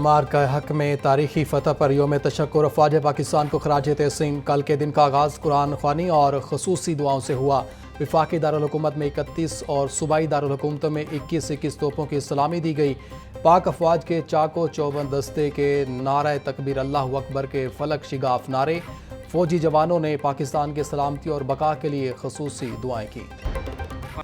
مسمار کا حق میں تاریخی فتح پر یوم تشکر افواج پاکستان کو خراج تحسین۔ کل کے دن کا آغاز قرآن خوانی اور خصوصی دعاؤں سے ہوا۔ وفاقی دارالحکومت میں 31 اور صوبائی دارالحکومتوں میں 21 توپوں کی سلامی دی گئی۔ پاک افواج کے چاق و چوبند دستے کے نعرہ تکبیر اللہ اکبر کے فلک شگاف نعرے، فوجی جوانوں نے پاکستان کی سلامتی اور بقا کے لیے خصوصی دعائیں کی۔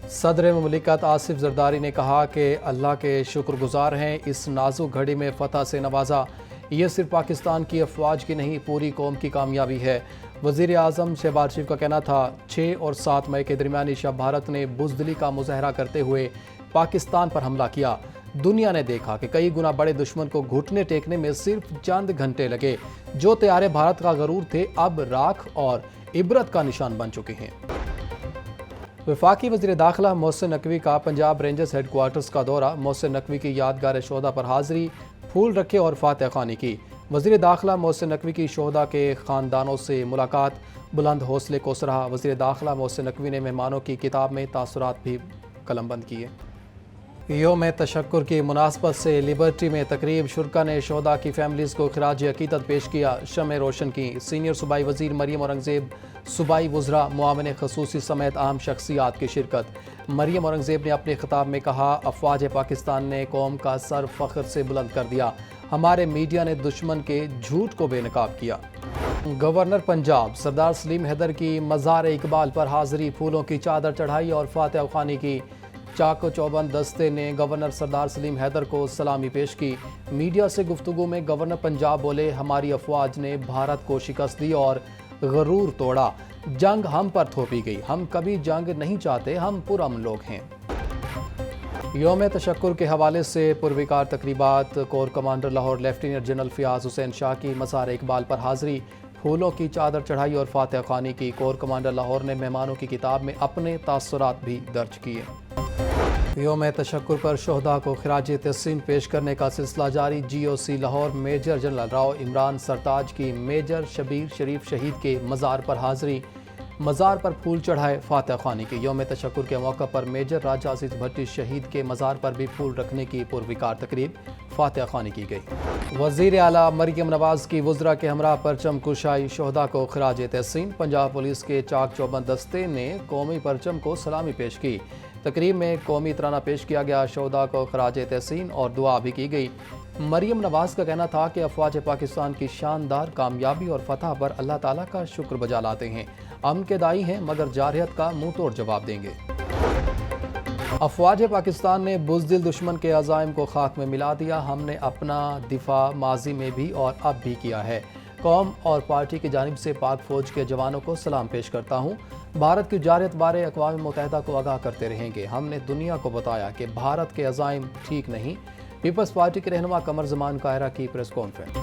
صدر مملکت آصف زرداری نے کہا کہ اللہ کے شکر گزار ہیں، اس نازک گھڑی میں فتح سے نوازا۔ یہ صرف پاکستان کی افواج کی نہیں، پوری قوم کی کامیابی ہے۔ وزیر اعظم شہباز شریف کا کہنا تھا 6 اور 7 مئی کے درمیانی شب بھارت نے بزدلی کا مظاہرہ کرتے ہوئے پاکستان پر حملہ کیا۔ دنیا نے دیکھا کہ کئی گنا بڑے دشمن کو گھٹنے ٹیکنے میں صرف چند گھنٹے لگے۔ جو طیارے بھارت کا غرور تھے اب راکھ اور عبرت کا نشان بن چکے ہیں۔ وفاقی وزیر داخلہ محسن نقوی کا پنجاب رینجرز ہیڈ کوارٹرز کا دورہ۔ محسن نقوی کی یادگار شہداء پر حاضری، پھول رکھے اور فاتح خوانی کی۔ وزیر داخلہ محسن نقوی کی شہداء کے خاندانوں سے ملاقات، بلند حوصلے کو سراہا۔ وزیر داخلہ محسن نقوی نے مہمانوں کی کتاب میں تاثرات بھی قلم بند کیے۔ یوم تشکر کی مناسبت سے لبرٹی میں تقریب، شرکا نے شہداء کی فیملیز کو خراج عقیدت پیش کیا، شمع روشن کی۔ سینئر صوبائی وزیر مریم اورنگزیب، صوبائی وزراء، معاون خصوصی سمیت اہم شخصیات کی شرکت۔ مریم اورنگزیب نے اپنے خطاب میں کہا، افواج پاکستان نے قوم کا سر فخر سے بلند کر دیا۔ ہمارے میڈیا نے دشمن کے جھوٹ کو بے نقاب کیا۔ گورنر پنجاب سردار سلیم حیدر کی مزار اقبال پر حاضری، پھولوں کی چادر چڑھائی اور فاتح خوانی کی۔ چاق و چوبند دستے نے گورنر سردار سلیم حیدر کو سلامی پیش کی۔ میڈیا سے گفتگو میں گورنر پنجاب بولے، ہماری افواج نے بھارت کو شکست دی اور غرور توڑا۔ جنگ ہم پر تھوپی گئی، ہم کبھی جنگ نہیں چاہتے، ہم پرامن لوگ ہیں۔ یوم تشکر کے حوالے سے پروکار تقریبات، corps commander Lahore lieutenant general Fayyaz Hussain Shah کی مزار اقبال پر حاضری، پھولوں کی چادر چڑھائی اور فاتح خوانی کی۔ کور کمانڈر لاہور نے مہمانوں کی کتاب میں اپنے تاثرات بھی درج کیے۔ یوم تشکر پر شہداء کو خراج تحسین پیش کرنے کا سلسلہ جاری۔ جی او سی لاہور میجر جنرل راؤ عمران سرتاج کی میجر شبیر شریف شہید کے مزار پر حاضری، مزار پر پھول چڑھائے، فاتح خوانی کی۔ یوم تشکر کے موقع پر میجر راجہ عزیز بھٹی شہید کے مزار پر بھی پھول رکھنے کی پروکار تقریب، فاتح خوانی کی گئی۔ وزیر اعلیٰ مریم نواز کی وزراء کے ہمراہ پرچم کشائی، شہداء کو خراج تحسین۔ پنجاب پولیس کے چاق چوبند دستے نے قومی پرچم کو سلامی پیش کی۔ تقریب میں قومی ترانہ پیش کیا گیا، شہداء کو خراج تحسین اور دعا بھی کی گئی۔ مریم نواز کا کہنا تھا کہ افواج پاکستان کی شاندار کامیابی اور فتح پر اللہ تعالیٰ کا شکر بجا لاتے ہیں۔ امن کے دائی ہیں مگر جارحیت کا منہ توڑ جواب دیں گے۔ افواج پاکستان نے بزدل دشمن کے عزائم کو خاک میں ملا دیا۔ ہم نے اپنا دفاع ماضی میں بھی اور اب بھی کیا ہے۔ قوم اور پارٹی کی جانب سے پاک فوج کے جوانوں کو سلام پیش کرتا ہوں۔ بھارت کی جارحیت بارے اقوام متحدہ کو آگاہ کرتے رہیں گے۔ ہم نے دنیا کو بتایا کہ بھارت کے عزائم ٹھیک نہیں۔ پیپلز پارٹی کے رہنما قمر زمان قاہرہ کی پریس کانفرنس۔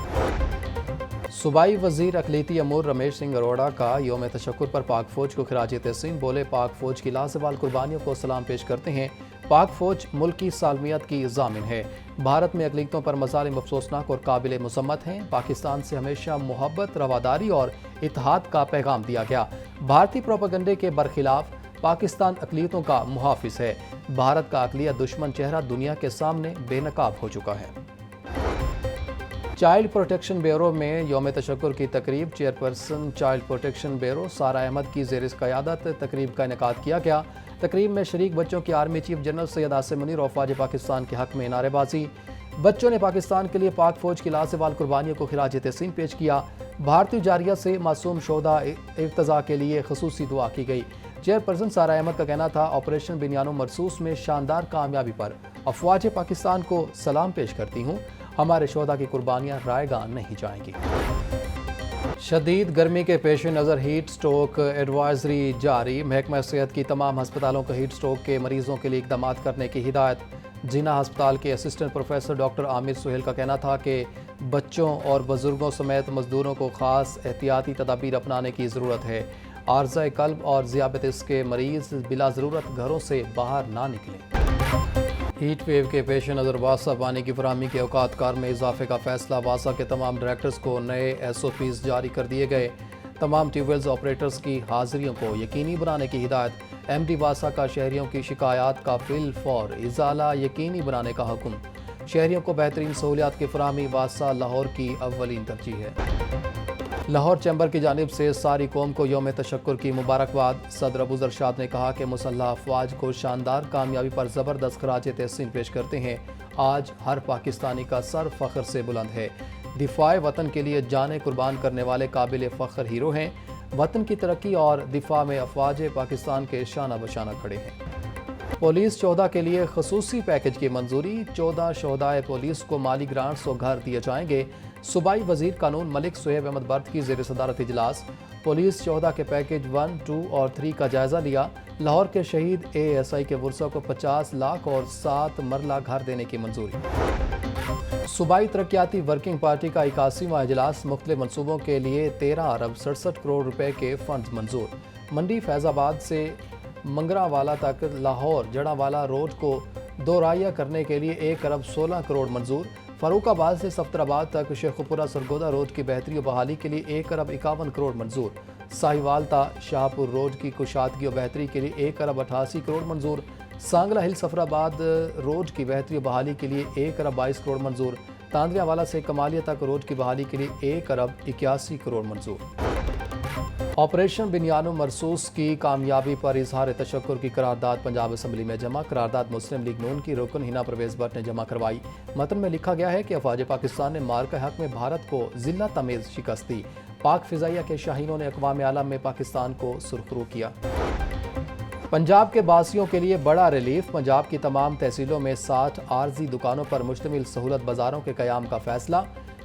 صوبائی وزیر اقلیتی امور رمیش سنگھ اروڑہ کا یوم تشکر پر پاک فوج کو خراج تحسین، بولے پاک فوج کی لازوال قربانیوں کو سلام پیش کرتے ہیں۔ پاک فوج ملکی سالمیت کی ضامن ہے۔ بھارت میں اقلیتوں پر مظالم افسوسناک اور قابل مذمت ہیں۔ پاکستان سے ہمیشہ محبت، رواداری اور اتحاد کا پیغام دیا گیا۔ بھارتی پروپیگنڈے کے برخلاف پاکستان اقلیتوں کا محافظ ہے۔ بھارت کا اقلیت دشمن چہرہ دنیا کے سامنے بے نقاب ہو چکا ہے۔ چائلڈ پروٹیکشن بیورو میں یوم تشکر کی تقریب، chairperson child protection bureau Sara Ahmed کی زیر قیادت تقریب کا انعقاد کیا گیا۔ تقریب میں شریک بچوں کی army chief general Syed Asim Munir اور افواج پاکستان کے حق میں نعرے بازی۔ بچوں نے پاکستان کے لیے پاک فوج کی لازوال قربانیوں کو خراج تحسین پیش کیا۔ بھارتی جارحیت سے معصوم شہداء ارتضاء کے لیے خصوصی دعا کی گئی۔ چیئرپرسن سارہ احمد کا کہنا تھا، آپریشن بنیان و مرصوص میں شاندار کامیابی پر افواج پاکستان کو سلام پیش کرتی ہوں۔ ہمارے شہداء کی قربانیاں رائے گاہ نہیں جائیں گی۔ شدید گرمی کے پیش نظر ہیٹ سٹروک ایڈوائزری جاری، محکمہ صحت کی تمام ہسپتالوں کو ہیٹ سٹروک کے مریضوں کے لیے اقدامات کرنے کی ہدایت۔ جناح ہسپتال کے اسسٹنٹ پروفیسر ڈاکٹر عامر سہیل کا کہنا تھا کہ بچوں اور بزرگوں سمیت مزدوروں کو خاص احتیاطی تدابیر اپنانے کی ضرورت ہے۔ عارضہ قلب اور ذیابیطس کے مریض بلا ضرورت گھروں سے باہر نہ نکلیں۔ ہیٹ ویو کے پیش نظر واسا پانی کی فراہمی کے اوقات کار میں اضافے کا فیصلہ، واسا کے تمام ڈائریکٹرز کو نئے ایس او پیز جاری کر دیے گئے۔ تمام ٹیوب ویلز آپریٹرز کی حاضریوں کو یقینی بنانے کی ہدایت۔ ایم ڈی واسا کا شہریوں کی شکایات کا فی الفور ازالہ یقینی بنانے کا حکم۔ شہریوں کو بہترین سہولیات کی فراہمی واسطہ لاہور کی اولین ترجیح ہے۔ لاہور چیمبر کی جانب سے ساری قوم کو یوم تشکر کی مبارکباد۔ صدر ابو ذر شاد نے کہا کہ مسلح افواج کو شاندار کامیابی پر زبردست خراج تحسین پیش کرتے ہیں۔ آج ہر پاکستانی کا سر فخر سے بلند ہے۔ دفاع وطن کے لیے جانیں قربان کرنے والے قابل فخر ہیرو ہیں۔ وطن کی ترقی اور دفاع میں افواج پاکستان کے شانہ بشانہ کھڑے ہیں۔ پولیس شہداء کے لیے خصوصی پیکج کی منظوری۔ 14 شہدائے پولیس کو مالی گرانٹس و گھر دیے جائیں گے۔ صوبائی وزیر قانون ملک سہیب احمد برد کی زیر صدارت اجلاس۔ پولیس شہداء کے پیکج 1، 2 اور 3 کا جائزہ لیا۔ لاہور کے شہید ASI کے ورثاء کو 50 لاکھ اور 7 مرلہ گھر دینے کی منظوری۔ صوبائی ترقیاتی ورکنگ پارٹی کا 81واں اجلاس۔ مختلف منصوبوں کے لیے 13 ارب 67 کروڑ روپے کے فنڈز منظور۔ منڈی فیض آباد سے منگراوالا تک لاہور جڑاوالا روڈ کو دوراہیا کرنے کے لیے 1 ارب 16 کروڑ منظور۔ فاروق آباد سے صفدرآباد تک شیخوپورہ سرگودا روڈ کی بہتری و بحالی کے لیے 1 ارب 51 کروڑ منظور۔ ساہیوال تا شاہپور روڈ کی کشادگی و بہتری کے لیے 1 ارب 88 کروڑ منظور۔ سانگلہ ہل سفرآباد روڈ کی بہتری و بحالی کے لیے 1 ارب 22 کروڑ منظور۔ تاندریا والا سے کمالیہ تک روڈ کی بحالی کے لیے 1 ارب 81 کروڑ منظور۔ آپریشن بنیانو مرصوص کی کامیابی پر اظہار تشکر کی قرارداد پنجاب اسمبلی میں جمع۔ قرارداد مسلم لیگ نون کی رکن ہنا پرویز بٹ نے جمع کروائی۔ متن میں لکھا گیا ہے کہ افواج پاکستان نے مارکہ حق میں بھارت کو ذلہ تمیز شکست دی۔ پاک فضائیہ کے شاہینوں نے اقوام عالم میں پاکستان کو سرخرو کیا۔ پنجاب کے باسیوں کے لیے بڑا ریلیف۔ پنجاب کی تمام تحصیلوں میں 60 عارضی دکانوں پر مشتمل سہولت بازاروں کے قیام کا فیصلہ۔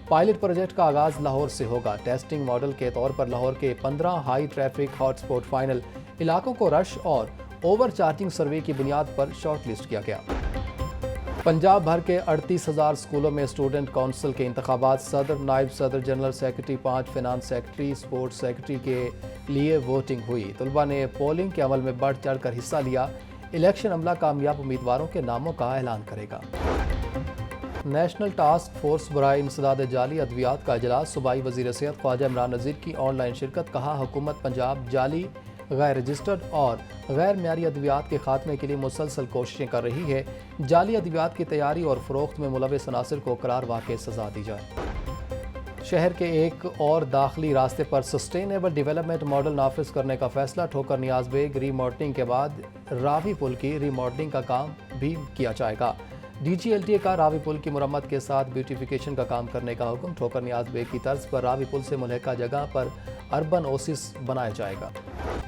پائلٹ پروجیکٹ کا آغاز لاہور سے ہوگا۔ ٹیسٹنگ ماڈل کے طور پر لاہور کے 15 high traffic hot spot final علاقوں کو رش اور اوور چارجنگ سروے کی بنیاد پر شارٹ لسٹ کیا گیا۔ پنجاب بھر کے 38,000 اسکولوں میں اسٹوڈنٹ کونسل کے انتخابات۔ صدر، نائب صدر، general secretary, 5 finance secretary, sports secretary کے لیے ووٹنگ ہوئی۔ طلبہ نے پولنگ کے عمل میں بڑھ چڑھ کر حصہ لیا۔ الیکشن عملہ کامیاب امیدواروں کے ناموں کا اعلان کرے گا۔ نیشنل ٹاسک فورس برائے انسداد جعلی ادویات کا اجلاس۔ صوبائی وزیر صحت خواجہ عمران نذیر کی آن لائن شرکت۔ کہا حکومت پنجاب جعلی، غیر رجسٹرڈ اور غیر معیاری ادویات کے خاتمے کے لیے مسلسل کوششیں کر رہی ہے۔ جعلی ادویات کی تیاری اور فروخت میں ملوث عناصر کو قرار واقع سزا دی جائے۔ شہر کے ایک اور داخلی راستے پر سسٹینیبل ڈیولپمنٹ ماڈل نافذ کرنے کا فیصلہ۔ ٹھوکر نیاز بیگ ری ماڈلنگ کے بعد راوی پل کی ری ماڈلنگ کا کام بھی کیا جائے گا۔ DGLTA کا راوی پل کی مرمت کے ساتھ بیوٹیفیکیشن کا کام کرنے کا حکم۔ ٹھوکر نیاز بیگ کی طرز پر راوی پل سے ملحقہ جگہ پر اربن اوسس بنایا جائے گا۔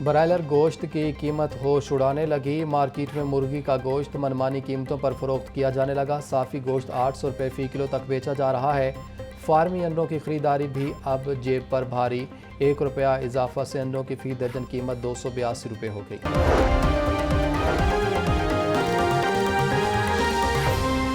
برائلر گوشت کی قیمت ہوش اڑانے لگی۔ مارکیٹ میں مرغی کا گوشت منمانی قیمتوں پر فروخت کیا جانے لگا۔ صافی گوشت 800 روپے فی کلو تک بیچا جا رہا ہے۔ فارمی انڈوں کی خریداری بھی اب جیب پر بھاری۔ 1 روپیہ اضافہ سے انڈوں کی فی درجن قیمت 282 روپے ہو گئی۔